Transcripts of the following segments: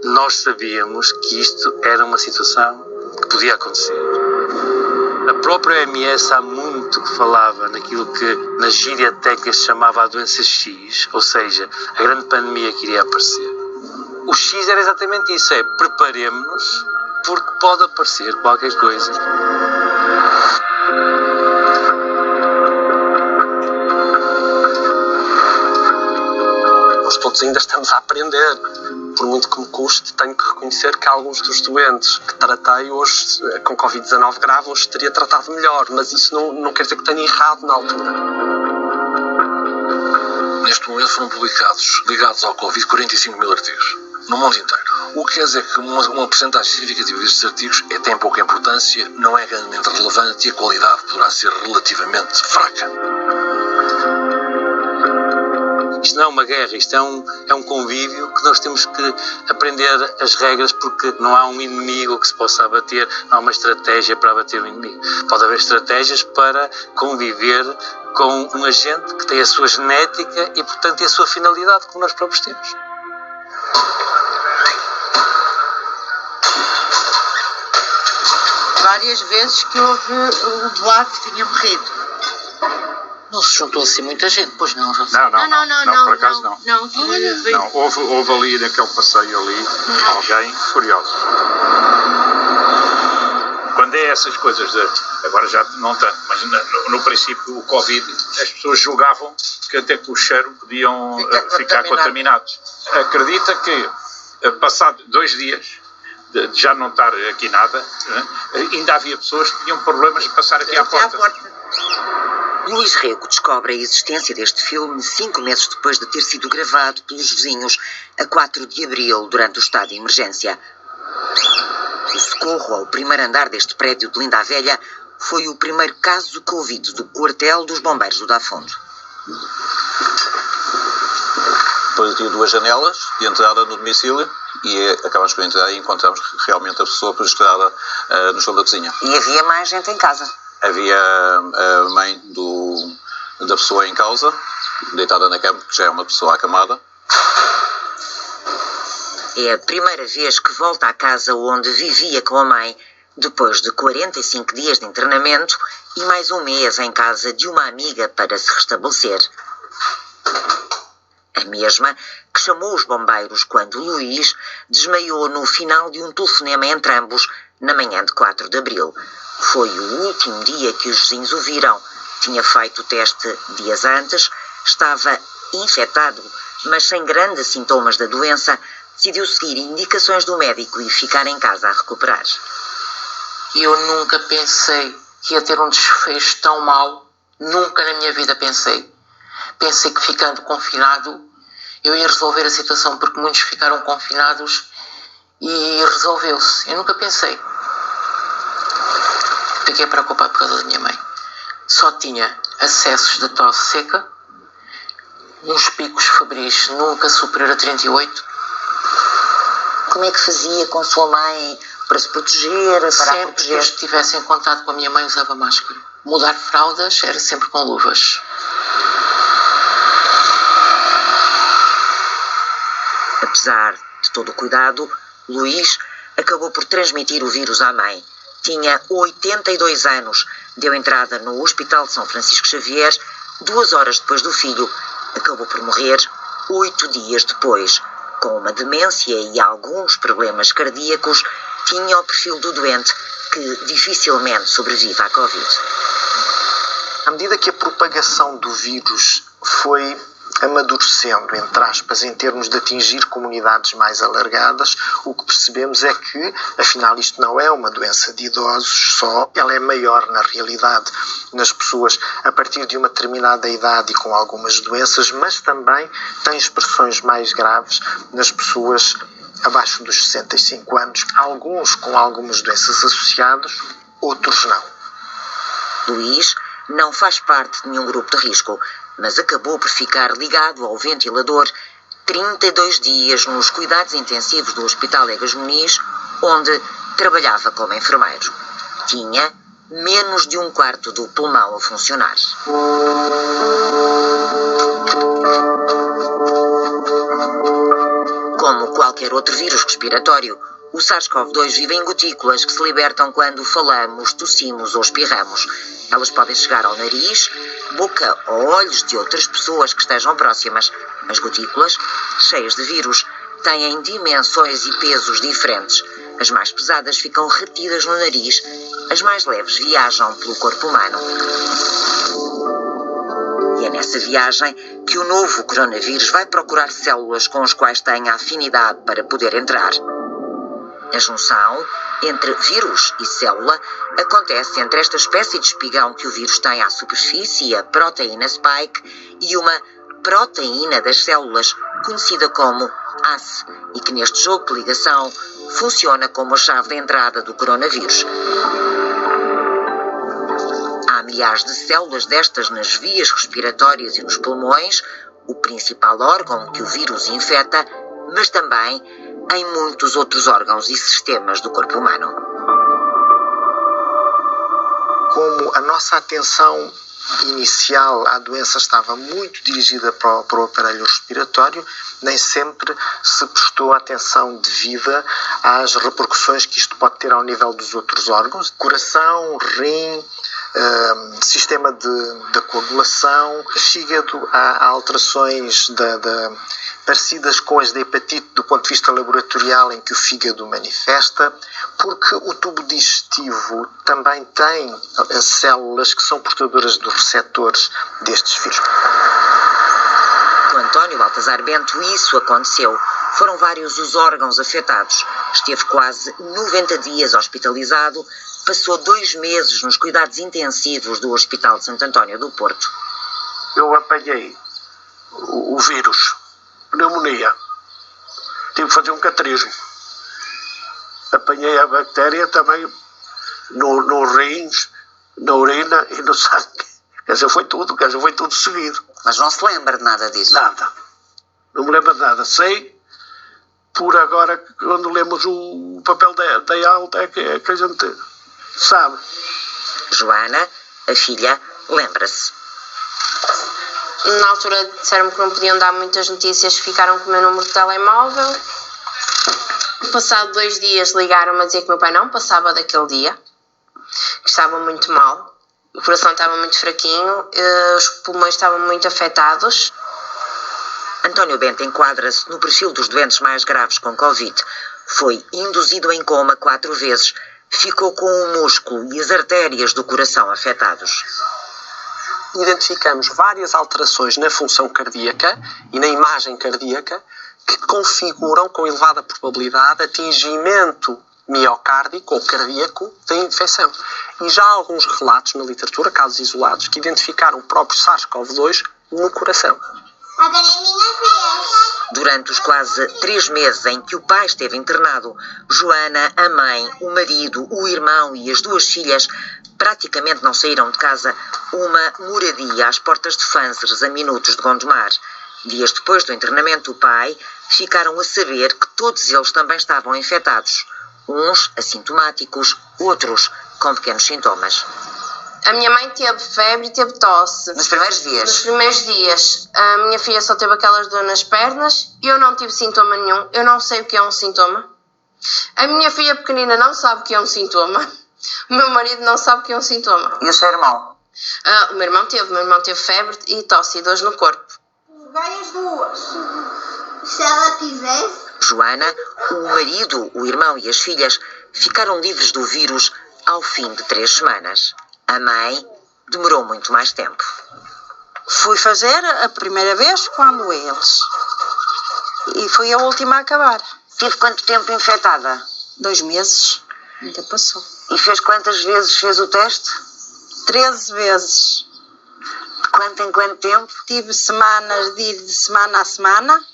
Nós sabíamos que isto era uma situação que podia acontecer. A própria OMS há muito que falava naquilo que na gíria técnica se chamava a doença X, ou seja, a grande pandemia que iria aparecer. O X era exatamente isso, é preparemos-nos porque pode aparecer qualquer coisa. Nós todos ainda estamos a aprender. Por muito que me custe, tenho que reconhecer que alguns dos doentes que tratei hoje com Covid-19 grave, hoje teria tratado melhor, mas isso não quer dizer que tenha errado na altura. Neste momento foram publicados, ligados ao Covid, 45 mil artigos, no mundo inteiro. O que quer dizer que uma porcentagem significativa destes artigos tem pouca importância, não é grandemente relevante e a qualidade poderá ser relativamente fraca. Isto não é uma guerra, isto é um convívio que nós temos que aprender as regras, porque não há um inimigo que se possa abater, não há uma estratégia para abater o inimigo. Pode haver estratégias para conviver com um agente que tem a sua genética e, portanto, tem a sua finalidade, como nós próprios temos. Várias vezes que houve o boato que tinha morrido. Não se juntou assim muita gente, pois não, já sei. Não, por acaso não. Não, houve ali, naquele passeio ali, alguém curioso. Quando é essas coisas, agora já não tanto, mas no princípio o Covid, as pessoas julgavam que até com o cheiro podiam ficar contaminados. Acredita que, passado 2 dias, de já não estar aqui nada, ainda havia pessoas que tinham problemas de passar aqui à porta. Luís Rego descobre a existência deste filme 5 meses depois de ter sido gravado pelos vizinhos a 4 de abril, durante o estado de emergência. O socorro ao primeiro andar deste prédio de Linda a Velha foi o primeiro caso de Covid do quartel dos bombeiros do Dafundo. Depois tinha 2 janelas de entrada no domicílio e acabamos por entrar e encontramos realmente a pessoa prostrada no chão da cozinha. E havia mais gente em casa? Havia a mãe da pessoa em causa, deitada na cama, que já é uma pessoa acamada. É a primeira vez que volta à casa onde vivia com a mãe, depois de 45 dias de internamento e mais um mês em casa de uma amiga para se restabelecer. A mesma que chamou os bombeiros quando Luís desmaiou no final de um telefonema entre ambos na manhã de 4 de abril. Foi o último dia que os vizinhos o viram. Tinha feito o teste dias antes, estava infectado, mas sem grandes sintomas da doença, decidiu seguir indicações do médico e ficar em casa a recuperar. Eu nunca pensei que ia ter um desfecho tão mau. Nunca na minha vida pensei. Pensei que ficando confinado eu ia resolver a situação, porque muitos ficaram confinados e resolveu-se. Eu nunca pensei. Fiquei preocupado por causa da minha mãe. Só tinha acessos de tosse seca, uns picos febris nunca superior a 38. Como é que fazia com a sua mãe para se proteger, para a proteger? Sempre que eu estivesse em contato com a minha mãe usava máscara. Mudar fraldas era sempre com luvas. Apesar de todo o cuidado, Luís acabou por transmitir o vírus à mãe. Tinha 82 anos, deu entrada no Hospital de São Francisco Xavier 2 horas depois do filho. Acabou por morrer 8 dias depois. Com uma demência e alguns problemas cardíacos, tinha o perfil do doente que dificilmente sobrevive à Covid. À medida que a propagação do vírus foi amadurecendo, entre aspas, em termos de atingir comunidades mais alargadas, o que percebemos é que, afinal, isto não é uma doença de idosos só, ela é maior na realidade nas pessoas a partir de uma determinada idade e com algumas doenças, mas também tem expressões mais graves nas pessoas abaixo dos 65 anos, alguns com algumas doenças associadas, outros não. Luís não faz parte de nenhum grupo de risco, mas acabou por ficar ligado ao ventilador 32 dias nos cuidados intensivos do Hospital Egas Muniz, onde trabalhava como enfermeiro. Tinha menos de um quarto do pulmão a funcionar. Como qualquer outro vírus respiratório, o SARS-CoV-2 vive em gotículas que se libertam quando falamos, tossimos ou espirramos. Elas podem chegar ao nariz, boca ou olhos de outras pessoas que estejam próximas. As gotículas, cheias de vírus, têm dimensões e pesos diferentes. As mais pesadas ficam retidas no nariz, as mais leves viajam pelo corpo humano. E é nessa viagem que o novo coronavírus vai procurar células com as quais tenha afinidade para poder entrar. A junção entre vírus e célula acontece entre esta espécie de espigão que o vírus tem à superfície, a proteína spike, e uma proteína das células, conhecida como ACE, e que neste jogo de ligação funciona como a chave de entrada do coronavírus. Há milhares de células destas nas vias respiratórias e nos pulmões, o principal órgão que o vírus infecta, mas também em muitos outros órgãos e sistemas do corpo humano. Como a nossa atenção inicial à doença estava muito dirigida para o aparelho respiratório, nem sempre se prestou atenção devida às repercussões que isto pode ter ao nível dos outros órgãos: coração, rim, sistema de coagulação, fígado. Há alterações parecidas com as da hepatite do ponto de vista laboratorial, em que o fígado manifesta, porque o tubo digestivo também tem células que são portadoras dos receptores destes vírus. Com António Baltazar Bento isso aconteceu. Foram vários os órgãos afetados. Esteve quase 90 dias hospitalizado, passou 2 meses nos cuidados intensivos do Hospital de Santo António do Porto. Eu apanhei o vírus, pneumonia. Tive que fazer um cateterismo. Apanhei a bactéria também nos rins, na urina e no sangue. Quer dizer, foi tudo seguido. Mas não se lembra de nada disso? Nada. Não me lembro de nada. Sei, por agora, quando lemos o papel da alta, é que a gente sabe. Joana, a filha, lembra-se. Na altura disseram-me que não podiam dar muitas notícias, ficaram com o meu número de telemóvel. Passado 2 dias ligaram-me a dizer que meu pai não passava daquele dia, que estava muito mal. O coração estava muito fraquinho, os pulmões estavam muito afetados. António Bento enquadra-se no perfil dos doentes mais graves com Covid. Foi induzido em coma 4 vezes, ficou com o músculo e as artérias do coração afetados. Identificamos várias alterações na função cardíaca e na imagem cardíaca que configuram com elevada probabilidade atingimento miocárdico ou cardíaco da infecção. E já há alguns relatos na literatura, casos isolados, que identificaram o próprio SARS-CoV-2 no coração. Durante os quase 3 meses em que o pai esteve internado, Joana, a mãe, o marido, o irmão e as 2 filhas praticamente não saíram de casa, uma moradia às portas de Fânceres, a minutos de Gondomar. Dias depois do internamento do pai, ficaram a saber que todos eles também estavam infectados. Uns assintomáticos, outros com pequenos sintomas. A minha mãe teve febre e teve tosse. Nos primeiros dias? Nos primeiros dias. A minha filha só teve aquelas dores nas pernas. Eu não tive sintoma nenhum. Eu não sei o que é um sintoma. A minha filha pequenina não sabe o que é um sintoma. O meu marido não sabe o que é um sintoma. E o seu irmão? O meu irmão teve febre e tosse e dores no corpo. Vai as 2. Se ela quisesse. Joana, o marido, o irmão e as filhas ficaram livres do vírus ao fim de 3 semanas. A mãe demorou muito mais tempo. Fui fazer a primeira vez quando eles. E fui a última a acabar. Tive quanto tempo infectada? 2 meses. Ainda passou. E fez quantas vezes fez o teste? 13 vezes. De quanto em quanto tempo? Tive semanas de ir de semana a semana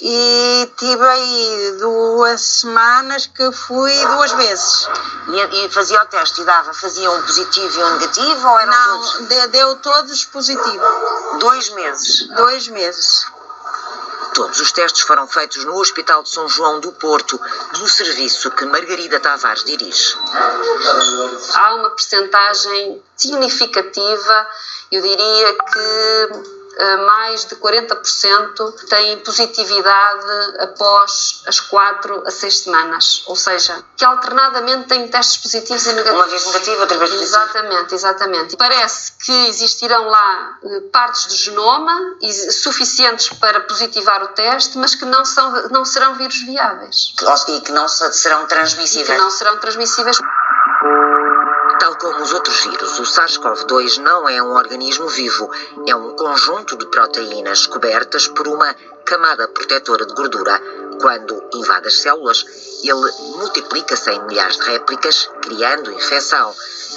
e tive aí 2 semanas que fui 2 vezes. E fazia o teste e fazia um positivo e um negativo ou eram todos? Não, deu todos positivo. 2 meses? 2 meses. Todos os testes foram feitos no Hospital de São João do Porto, do serviço que Margarida Tavares dirige. Há uma percentagem significativa, eu diria que mais de 40% têm positividade após as 4 a 6 semanas. Ou seja, que alternadamente têm testes positivos e negativos. Uma vez negativo, outra vez positivo. Exatamente. Parece que existirão lá partes do genoma suficientes para positivar o teste, mas que não serão vírus viáveis. E que não serão transmissíveis. Tal como os outros vírus, o SARS-CoV-2 não é um organismo vivo, é um conjunto de proteínas cobertas por uma camada protetora de gordura. Quando invade as células, ele multiplica-se em milhares de réplicas, criando infecção.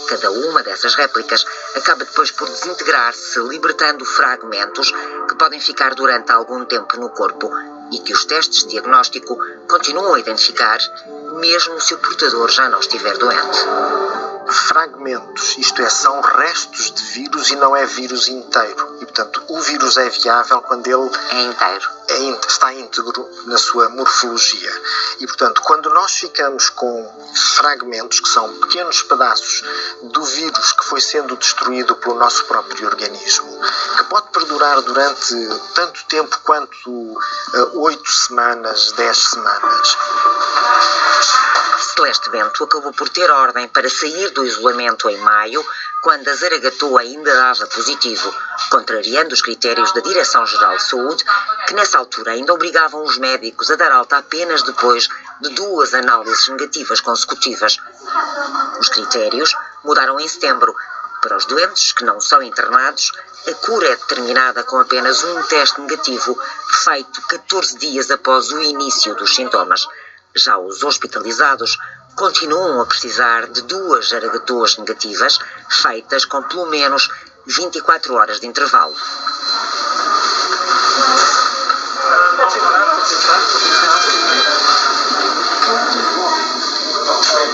Cada uma dessas réplicas acaba depois por desintegrar-se, libertando fragmentos que podem ficar durante algum tempo no corpo e que os testes de diagnóstico continuam a identificar, mesmo se o portador já não estiver doente. Fragmentos, isto é, são restos de vírus e não é vírus inteiro. E, portanto, o vírus é viável quando ele é inteiro. Está íntegro na sua morfologia. E, portanto, quando nós ficamos com fragmentos, que são pequenos pedaços do vírus que foi sendo destruído pelo nosso próprio organismo, que pode perdurar durante tanto tempo quanto 8 semanas, 10 semanas. Celeste Bento acabou por ter ordem para sair do isolamento em maio, quando a Zaragatua ainda dava positivo, contrariando os critérios da Direção-Geral de Saúde, que nessa altura ainda obrigavam os médicos a dar alta apenas depois de 2 análises negativas consecutivas. Os critérios mudaram em setembro. Para os doentes que não são internados, a cura é determinada com apenas um teste negativo, feito 14 dias após o início dos sintomas. Já os hospitalizados continuam a precisar de 2 Zaragatuas negativas, feitas com pelo menos 24 horas de intervalo.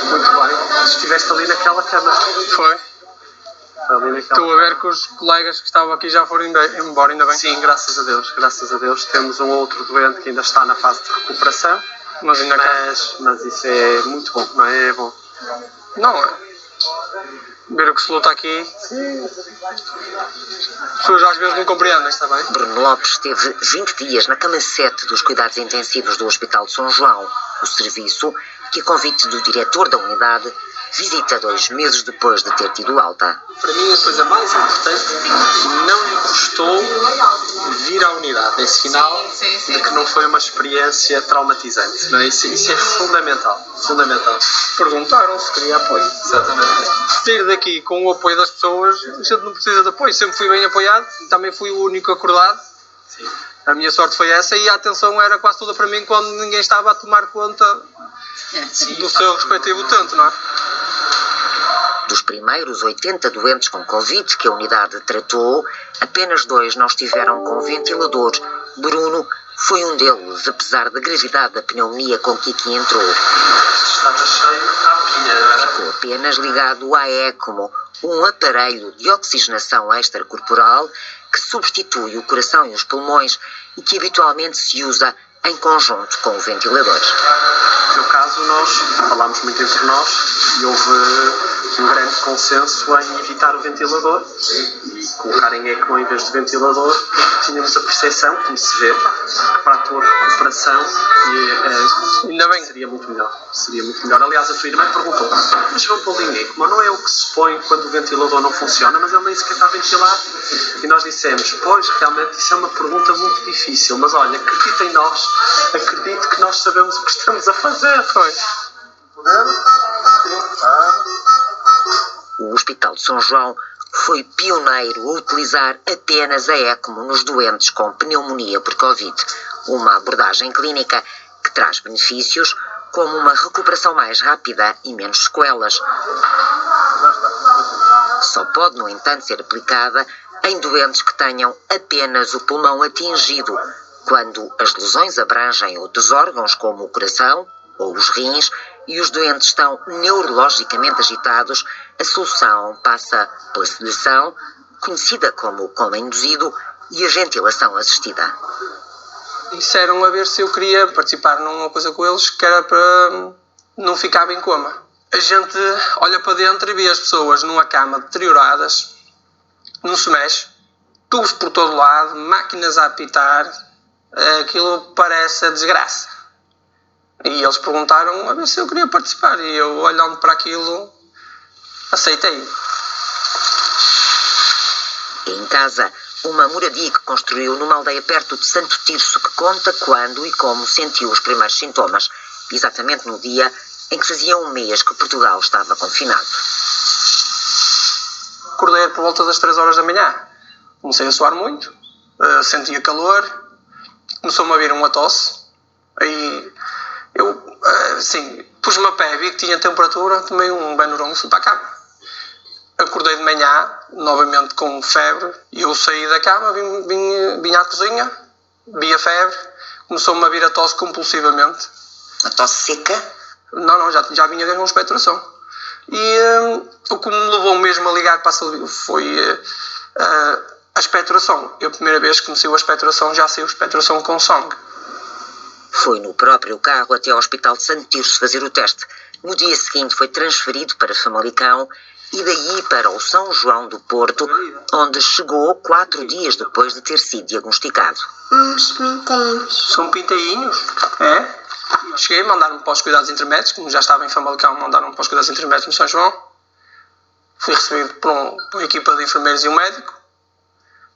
Muito bem. Estiveste ali naquela cama. Foi. Estou a ver que os colegas que estavam aqui já foram embora, ainda bem. Sim, graças a Deus. Graças a Deus. Temos um outro doente que ainda está na fase de recuperação. Mas isso é muito bom, não é? É bom. Não é. Ver o que se luta aqui. As pessoas às vezes não compreendem, está bem? Bruno Lopes esteve 20 dias na cama 7 dos cuidados intensivos do Hospital de São João, o serviço que, a convite do diretor da unidade, visita 2 meses depois de ter tido alta. Para mim, a coisa mais importante, não lhe custou vir à unidade. É sinal de que não foi uma experiência traumatizante. Não é? Isso é fundamental. Fundamental. Perguntaram se queria apoio. Exatamente. Sair daqui com o apoio das pessoas, a gente não precisa de apoio. Sempre fui bem apoiado, também fui o único acordado. Sim. A minha sorte foi essa e a atenção era quase toda para mim quando ninguém estava a tomar conta do seu respectivo utente, não é? Dos primeiros 80 doentes com Covid que a unidade tratou, apenas 2 não estiveram com ventilador. Bruno foi um deles, apesar da gravidade da pneumonia com que aqui entrou. Estava cheio, ficou apenas ligado à ECMO, um aparelho de oxigenação extracorporal que substitui o coração e os pulmões e que habitualmente se usa em conjunto com o ventilador. No caso, nós falámos muito entre nós e houve um grande consenso em evitar o ventilador e colocar em ECMO em vez de ventilador. Tínhamos a percepção, como se vê, que para a tua recuperação ainda bem. Seria muito melhor. Aliás, a tua irmã perguntou, mas vão pôr em ECMO, não é o que se põe quando o ventilador não funciona, mas ele nem sequer está ventilado. E nós dissemos, pois, realmente isso é uma pergunta muito difícil, mas olha, acredita em nós, acredite que nós sabemos o que estamos a fazer. Foi. O Hospital de São João foi pioneiro a utilizar apenas a ECMO nos doentes com pneumonia por Covid, uma abordagem clínica que traz benefícios como uma recuperação mais rápida e menos sequelas. Só pode, no entanto, ser aplicada em doentes que tenham apenas o pulmão atingido, Quando as lesões abrangem outros órgãos, como o coração ou os rins, e os doentes estão neurologicamente agitados, a solução passa pela sedação, conhecida como coma induzido, e a ventilação assistida. Disseram a ver se eu queria participar numa coisa com eles que era para não ficar em coma. A gente olha para dentro e vê as pessoas numa cama deterioradas, não se mexe, tubos por todo lado, máquinas a apitar, aquilo parece a desgraça. E eles perguntaram a ver se eu queria participar e eu, olhando para aquilo, aceitei. Em casa, uma moradia que construiu numa aldeia perto de Santo Tirso, que conta quando e como sentiu os primeiros sintomas, exatamente no dia em que fazia um mês que Portugal estava confinado. Acordei por volta das 3 horas da manhã. Comecei a suar muito, sentia calor, começou-me a vir uma tosse. Aí eu, pus-me a pé, vi que tinha temperatura, tomei um Benuron e fui para a cama. Acordei de manhã, novamente com febre, e eu saí da cama, vim à cozinha, vi a febre, começou-me a vir a tosse compulsivamente. A tosse seca? Não, já vinha com expectoração. E o que me levou mesmo a ligar para a saúde foi a expectoração. Eu, a primeira vez que me saiu a expectoração, já saiu a expectoração com sangue. Foi no próprio carro até ao Hospital de Santo Tirso fazer o teste. No dia seguinte foi transferido para Famalicão e daí para o São João do Porto, onde chegou 4 dias depois de ter sido diagnosticado. Uns pintainhos. São pintainhos? É? Cheguei, mandaram-me para os cuidados intermédios, como já estava em Famalicão, mandaram-me para os cuidados intermédios no São João. Fui recebido por uma equipa de enfermeiros e um médico.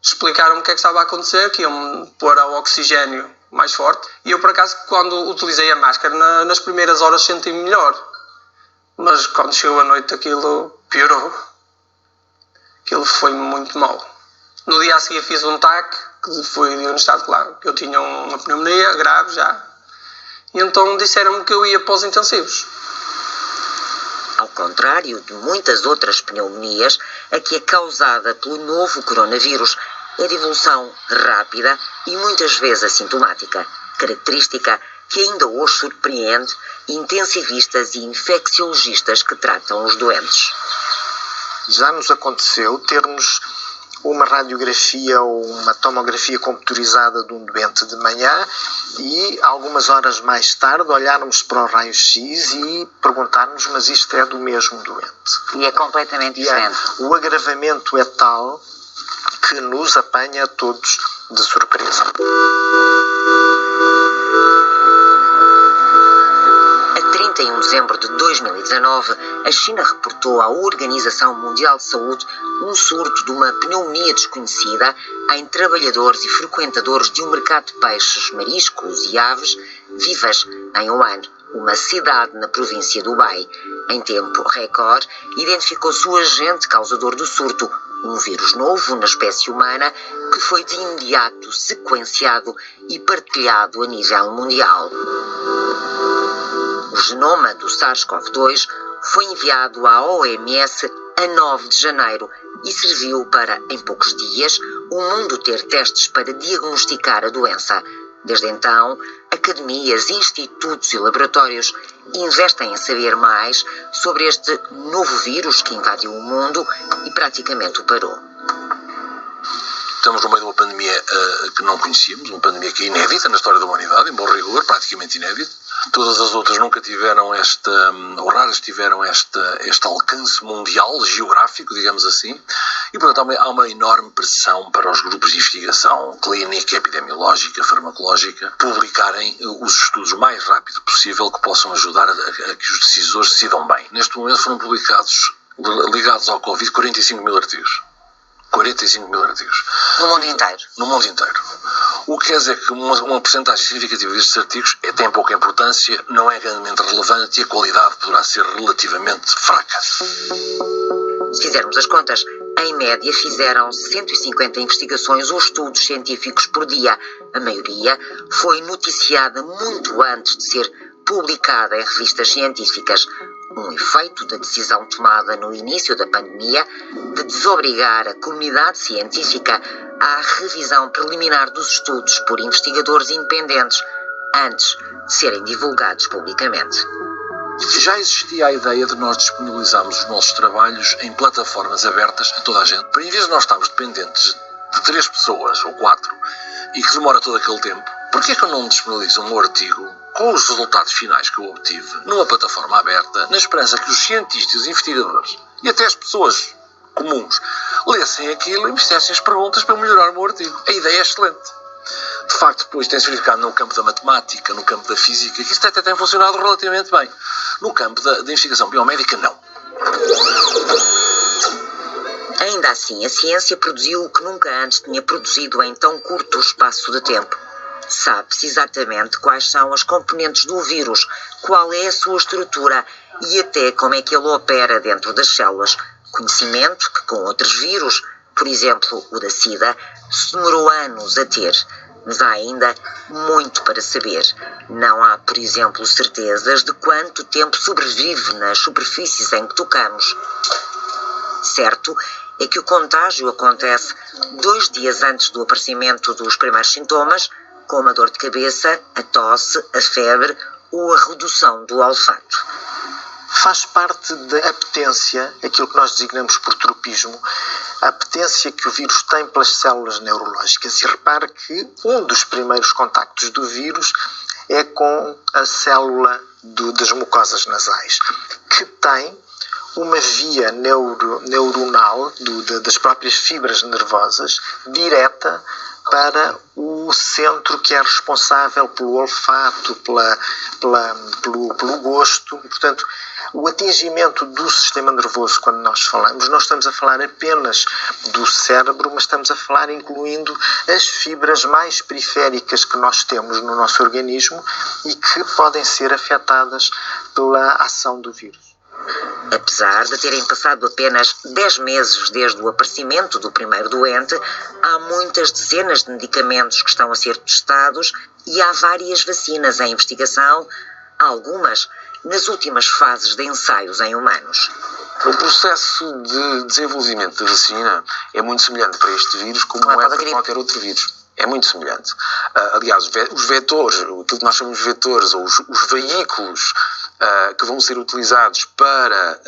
Explicaram-me o que é que estava a acontecer, que iam pôr ao oxigênio mais forte. E eu, por acaso, quando utilizei a máscara, nas primeiras horas senti-me melhor. Mas quando chegou a noite, aquilo piorou. Aquilo foi muito mal. No dia a seguir fiz um TAC, que foi diagnosticado, claro, que eu tinha uma pneumonia grave já. E então disseram-me que eu ia para os intensivos. Ao contrário de muitas outras pneumonias, a que é causada pelo novo coronavírus é de evolução rápida e muitas vezes assintomática, característica que ainda hoje surpreende intensivistas e infecciologistas que tratam os doentes. Já nos aconteceu termos uma radiografia ou uma tomografia computurizada de um doente de manhã e algumas horas mais tarde olharmos para o raio-x e perguntarmos, mas isto é do mesmo doente. E é completamente diferente. O agravamento é tal que nos apanha a todos de surpresa. A 31 de dezembro de 2019, a China reportou à Organização Mundial de Saúde um surto de uma pneumonia desconhecida em trabalhadores e frequentadores de um mercado de peixes, mariscos e aves vivas em Wuhan, uma cidade na província do Hubei. Em tempo recorde, identificou-se o agente causador do surto, um vírus novo na espécie humana que foi de imediato sequenciado e partilhado a nível mundial. O genoma do SARS-CoV-2 foi enviado à OMS a 9 de janeiro e serviu para, em poucos dias, o mundo ter testes para diagnosticar a doença. Desde então, academias, institutos e laboratórios investem em saber mais sobre este novo vírus que invadiu o mundo e praticamente o parou. Estamos no meio de uma pandemia que não conhecíamos, uma pandemia que é inédita na história da humanidade, em bom rigor, praticamente inédita. Todas as outras nunca tiveram ou raras tiveram este alcance mundial, geográfico, digamos assim. E, portanto, há uma enorme pressão para os grupos de investigação clínica, epidemiológica, farmacológica, publicarem os estudos o mais rápido possível que possam ajudar a que os decisores decidam bem. Neste momento foram publicados, ligados ao Covid, 45 mil artigos. 45 mil artigos. No mundo inteiro? No mundo inteiro. O que quer dizer que uma porcentagem significativa destes artigos tem pouca importância, não é grandemente relevante e a qualidade poderá ser relativamente fraca. Se fizermos as contas, em média fizeram 150 investigações ou estudos científicos por dia. A maioria foi noticiada muito antes de ser publicada em revistas científicas. um efeito da decisão tomada no início da pandemia de desobrigar a comunidade científica à revisão preliminar dos estudos por investigadores independentes antes de serem divulgados publicamente. Já existia a ideia de nós disponibilizarmos os nossos trabalhos em plataformas abertas a toda a gente. Para em vez de nós estarmos dependentes de 3 pessoas ou 4 e que demora todo aquele tempo, porquê é que eu não disponibilizo um artigo com os resultados finais que eu obtive numa plataforma aberta, na esperança que os cientistas, os investigadores e até as pessoas comuns lessem aquilo e me fizessem as perguntas para eu melhorar o meu artigo? A ideia é excelente. De facto, depois tem-se verificado no campo da matemática, no campo da física, que isto até tem funcionado relativamente bem. No campo da investigação biomédica, não. Ainda assim, a ciência produziu o que nunca antes tinha produzido em tão curto espaço de tempo. Sabe-se exatamente quais são as componentes do vírus, qual é a sua estrutura e até como é que ele opera dentro das células. Conhecimento que com outros vírus, por exemplo o da SIDA, se demorou anos a ter. Mas há ainda muito para saber. Não há, por exemplo, certezas de quanto tempo sobrevive nas superfícies em que tocamos. Certo é que o contágio acontece 2 dias antes do aparecimento dos primeiros sintomas, como a dor de cabeça, a tosse, a febre ou a redução do olfato. Faz parte da apetência, aquilo que nós designamos por tropismo, a apetência que o vírus tem pelas células neurológicas. E repare que um dos primeiros contactos do vírus é com a célula das mucosas nasais, que tem uma via neuronal das próprias fibras nervosas direta para o centro que é responsável pelo olfato, pelo gosto. Portanto, o atingimento do sistema nervoso, quando nós falamos, não estamos a falar apenas do cérebro, mas estamos a falar incluindo as fibras mais periféricas que nós temos no nosso organismo e que podem ser afetadas pela ação do vírus. Apesar de terem passado apenas 10 meses desde o aparecimento do primeiro doente, há muitas dezenas de medicamentos que estão a ser testados e há várias vacinas em investigação, algumas nas últimas fases de ensaios em humanos. O processo de desenvolvimento da vacina é muito semelhante para este vírus como é para qualquer outro vírus. É muito semelhante. Aliás, os vetores, aquilo que nós chamamos de vetores, ou os veículos que vão ser utilizados para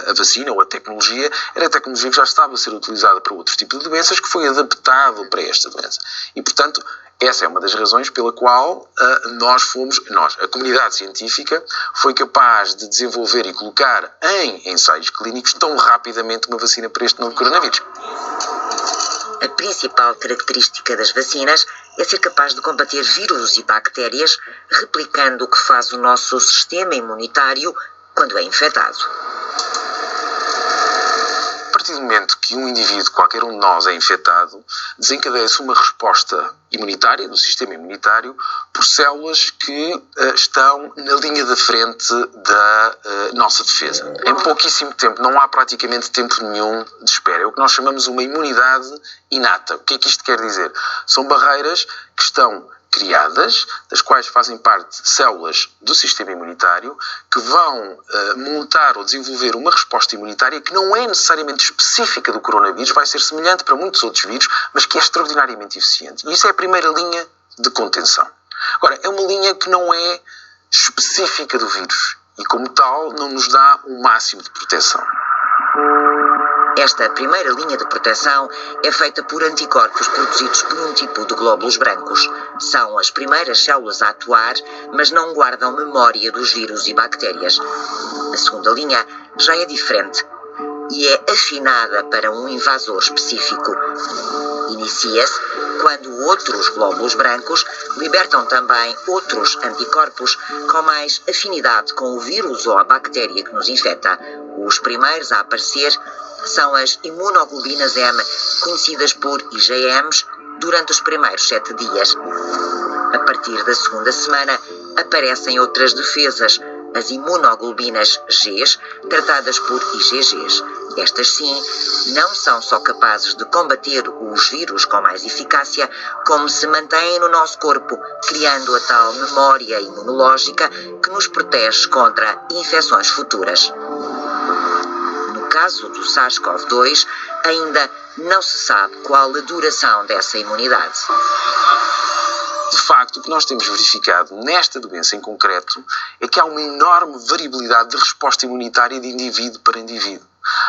a vacina ou a tecnologia, era a tecnologia que já estava a ser utilizada para outros tipos de doenças, que foi adaptado para esta doença. E, portanto, essa é uma das razões pela qual a comunidade científica foi capaz de desenvolver e colocar em ensaios clínicos tão rapidamente uma vacina para este novo coronavírus. A principal característica das vacinas é ser capaz de combater vírus e bactérias, replicando o que faz o nosso sistema imunitário quando é infectado. A partir do momento que um indivíduo, qualquer um de nós, é infectado, desencadeia-se uma resposta imunitária, do sistema imunitário, por células que estão na linha da frente da nossa defesa. Em pouquíssimo tempo, não há praticamente tempo nenhum de espera. É o que nós chamamos uma imunidade inata. O que é que isto quer dizer? São barreiras que estão criadas, das quais fazem parte células do sistema imunitário, que vão montar ou desenvolver uma resposta imunitária que não é necessariamente específica do coronavírus, vai ser semelhante para muitos outros vírus, mas que é extraordinariamente eficiente. E isso é a primeira linha de contenção. Agora, é uma linha que não é específica do vírus e, como tal, não nos dá um máximo de proteção. Esta primeira linha de proteção é feita por anticorpos produzidos por um tipo de glóbulos brancos. São as primeiras células a atuar, mas não guardam memória dos vírus e bactérias. A segunda linha já é diferente e é afinada para um invasor específico. Inicia-se quando outros glóbulos brancos libertam também outros anticorpos com mais afinidade com o vírus ou a bactéria que nos infecta. Os primeiros a aparecer são as imunoglobulinas M, conhecidas por IgMs, durante os primeiros 7 dias. A partir da segunda semana, aparecem outras defesas, as imunoglobulinas Gs, tratadas por IgGs. Estas sim, não são só capazes de combater os vírus com mais eficácia, como se mantêm no nosso corpo, criando a tal memória imunológica que nos protege contra infecções futuras. No caso do SARS-CoV-2, ainda não se sabe qual a duração dessa imunidade. De facto, o que nós temos verificado nesta doença em concreto é que há uma enorme variabilidade de resposta imunitária de indivíduo para indivíduo.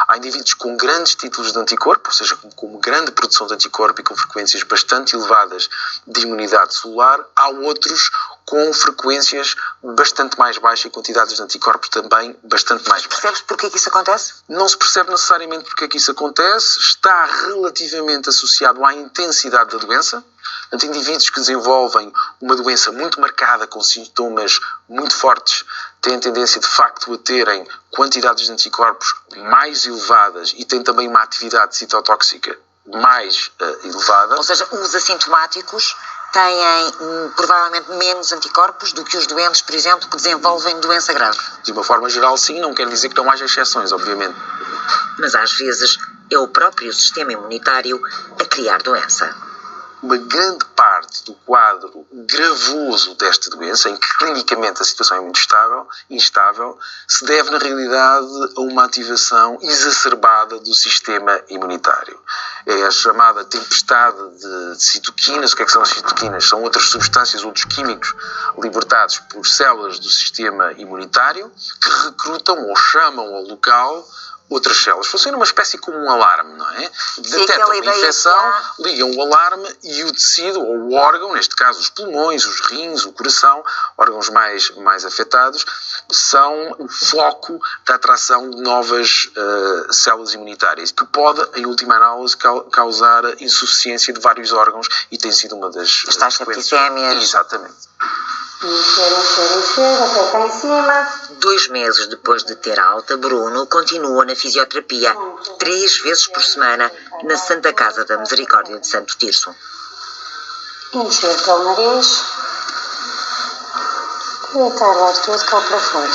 Há indivíduos com grandes títulos de anticorpo, ou seja, com uma grande produção de anticorpo e com frequências bastante elevadas de imunidade celular. Há outros com frequências bastante mais baixas e quantidades de anticorpos também bastante mais baixas. Percebes porque é que isso acontece? Não se percebe necessariamente porque é que isso acontece. Está relativamente associado à intensidade da doença. Portanto, indivíduos que desenvolvem uma doença muito marcada, com sintomas muito fortes, têm tendência, de facto, a terem quantidades de anticorpos mais elevadas e têm também uma atividade citotóxica mais elevada. Ou seja, os assintomáticos têm provavelmente menos anticorpos do que os doentes, por exemplo, que desenvolvem doença grave. De uma forma geral, sim, não quer dizer que não haja exceções, obviamente. Mas às vezes é o próprio sistema imunitário a criar doença. Uma grande parte do quadro gravoso desta doença, em que clinicamente a situação é muito instável, se deve na realidade a uma ativação exacerbada do sistema imunitário. É a chamada tempestade de citoquinas. O que é que são as citoquinas? São outras substâncias, outros químicos libertados por células do sistema imunitário que recrutam ou chamam ao local outras células. Funciona uma espécie como um alarme, não é? Detectam uma infecção, ligam o alarme e o tecido ou o órgão, neste caso os pulmões, os rins, o coração, órgãos mais afetados, são o foco da atração de novas células imunitárias, que pode, em última análise, causar insuficiência de vários órgãos e tem sido uma das... As tais septicémias. Exatamente. Até cá em cima. 2 meses depois de ter alta, Bruno continua na fisioterapia 3 vezes por semana na Santa Casa da Misericórdia de Santo Tirso. Encher para o nariz. Deitar o ar todo cá para fora.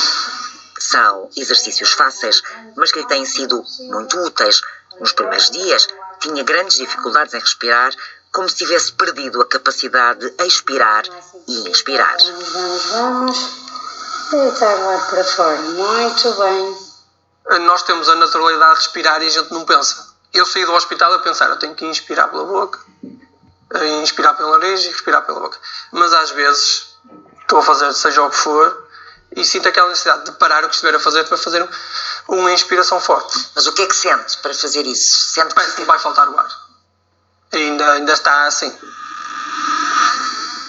São exercícios fáceis, mas que lhe têm sido muito úteis. Nos primeiros dias, tinha grandes dificuldades em respirar, como se tivesse perdido a capacidade de expirar e inspirar. Vamos. Deitar o ar para fora. Muito bem. Nós temos a naturalidade de respirar e a gente não pensa. Eu saí do hospital a pensar, eu tenho que inspirar pela boca, inspirar pelo nariz e respirar pela boca. Mas às vezes estou a fazer seja o que for e sinto aquela necessidade de parar o que estiver a fazer para fazer uma inspiração forte. Mas o que é que sente para fazer isso? Sente Parece que vai faltar o ar. Ainda está assim.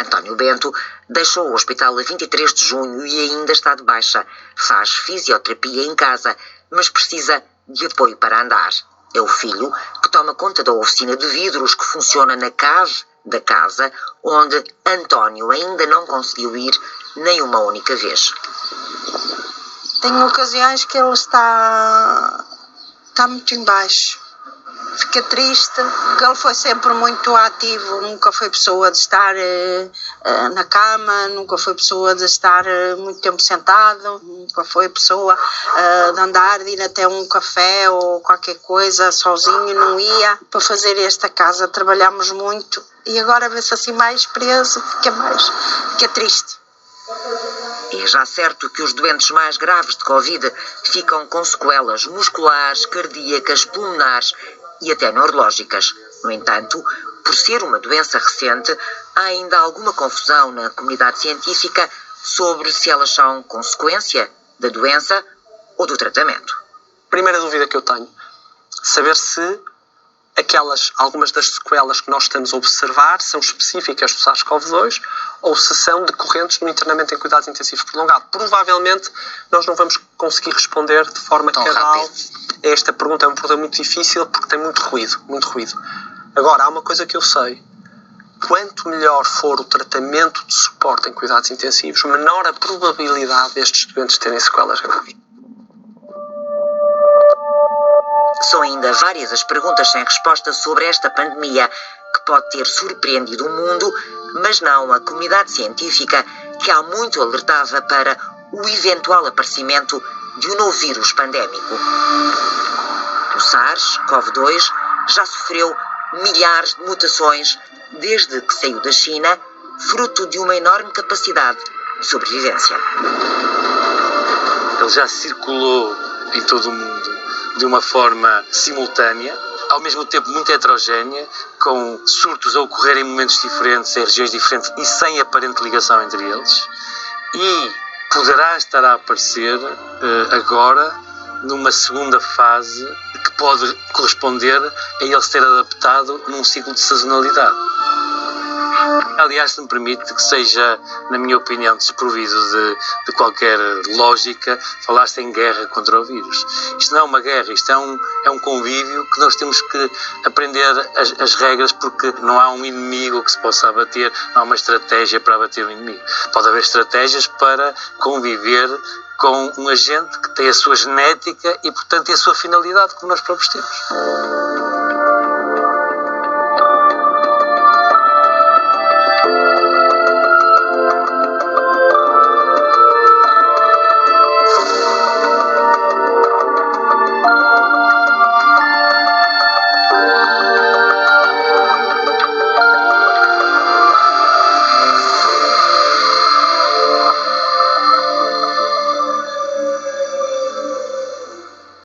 António Bento deixou o hospital a 23 de junho e ainda está de baixa. Faz fisioterapia em casa, mas precisa de apoio para andar. É o filho que toma conta da oficina de vidros que funciona na cave da casa, onde António ainda não conseguiu ir nem uma única vez. Tem ocasiões que ele está muito em baixo. Fica triste, porque ele foi sempre muito ativo, nunca foi pessoa de estar na cama, nunca foi pessoa de estar muito tempo sentado, nunca foi pessoa de andar, de ir até um café ou qualquer coisa sozinho, não ia. Para fazer esta casa trabalhamos muito e agora vê-se assim mais preso, fica triste. É já certo que os doentes mais graves de Covid ficam com sequelas musculares, cardíacas, pulmonares e até neurológicas. No entanto, por ser uma doença recente, há ainda alguma confusão na comunidade científica sobre se elas são consequência da doença ou do tratamento. Primeira dúvida que eu tenho, saber se algumas das sequelas que nós estamos a observar são específicas do SARS-CoV-2 ou se são decorrentes do internamento em cuidados intensivos prolongado. Provavelmente nós não vamos conseguir responder de forma cabal. Esta pergunta é uma pergunta muito difícil porque tem muito ruído. Agora, há uma coisa que eu sei. Quanto melhor for o tratamento de suporte em cuidados intensivos, menor a probabilidade destes doentes terem sequelas graves. São ainda várias as perguntas sem resposta sobre esta pandemia que pode ter surpreendido o mundo, mas não a comunidade científica que há muito alertava para o eventual aparecimento de um novo vírus pandémico. O SARS-CoV-2 já sofreu milhares de mutações desde que saiu da China, fruto de uma enorme capacidade de sobrevivência. Ele já circulou em todo o mundo de uma forma simultânea, ao mesmo tempo muito heterogénea, com surtos a ocorrer em momentos diferentes, em regiões diferentes e sem aparente ligação entre eles. E poderá estar a aparecer agora numa segunda fase que pode corresponder a ele se ter adaptado num ciclo de sazonalidade. Aliás, se me permite, que seja, na minha opinião, desprovido de qualquer lógica falar-se em guerra contra o vírus. Isto não é uma guerra, isto é um convívio que nós temos que aprender as regras, porque não há um inimigo que se possa abater, não há uma estratégia para abater o inimigo. Pode haver estratégias para conviver com um agente que tem a sua genética e, portanto, tem a sua finalidade, como nós próprios temos.